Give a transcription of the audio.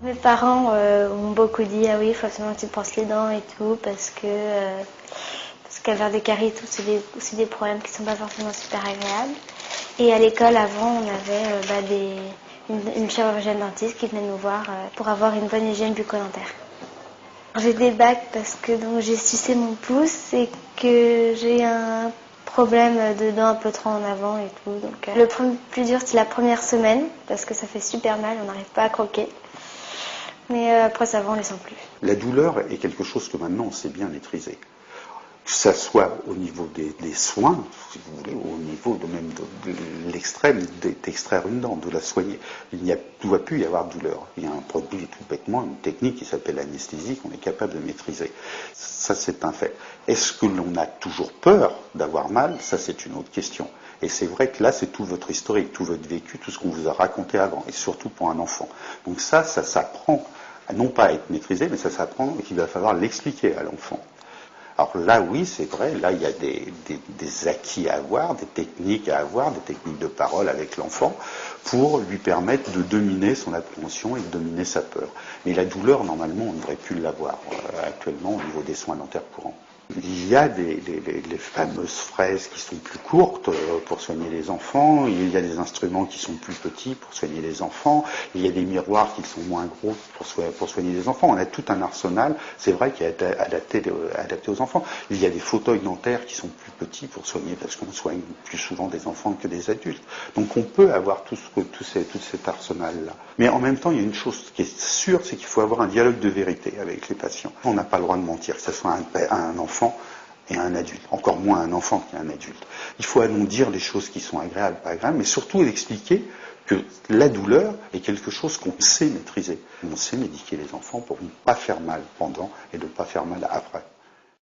Mes parents ont beaucoup dit ah oui, il faut absolument que tu te brosses les dents et tout parce qu'avoir des caries et tout, c'est aussi des problèmes qui sont pas forcément super agréables. Et à l'école avant, on avait une chirurgienne dentiste qui venait nous voir pour avoir une bonne hygiène bucco-dentaire. J'ai des bacs parce que donc j'ai sucé mon pouce et que j'ai un problème de dents un peu trop en avant et tout. Donc le plus dur c'est la première semaine parce que ça fait super mal, on n'arrive pas à croquer. Mais après ça va, on les sent plus. La douleur est quelque chose que maintenant on sait bien maîtriser. Que ça soit au niveau des soins, si vous voulez, ou au niveau même de l'extrême, d'extraire une dent, de la soigner. Il ne doit plus y avoir de douleur. Il y a un produit tout bêtement, une technique qui s'appelle l'anesthésie qu'on est capable de maîtriser. Ça, c'est un fait. Est-ce que l'on a toujours peur d'avoir mal? Ça, c'est une autre question. Et c'est vrai que là, c'est tout votre historique, tout votre vécu, tout ce qu'on vous a raconté avant, et surtout pour un enfant. Donc ça s'apprend, non pas à être maîtrisé, mais ça s'apprend et qu'il va falloir l'expliquer à l'enfant. Alors là, oui, c'est vrai, là, il y a des acquis à avoir, des techniques à avoir, des techniques de parole avec l'enfant pour lui permettre de dominer son appréhension et de dominer sa peur. Mais la douleur, normalement, on ne devrait plus l'avoir actuellement au niveau des soins dentaires courants. Il y a les fameuses fraises qui sont plus courtes pour soigner les enfants, il y a des instruments qui sont plus petits pour soigner les enfants, il y a des miroirs qui sont moins gros pour soigner les enfants. On a tout un arsenal, c'est vrai, qui est adapté aux enfants. Il y a des fauteuils dentaires qui sont plus petits pour soigner, parce qu'on soigne plus souvent des enfants que des adultes. Donc on peut avoir tout cet arsenal-là. Mais en même temps, il y a une chose qui est sûre, c'est qu'il faut avoir un dialogue de vérité avec les patients. On n'a pas le droit de mentir, que ce soit un enfant et un adulte, encore moins un enfant qu'un adulte. Il faut allons dire les choses qui sont agréables, pas agréables, mais surtout expliquer que la douleur est quelque chose qu'on sait maîtriser. On sait médiquer les enfants pour ne pas faire mal pendant et ne pas faire mal après.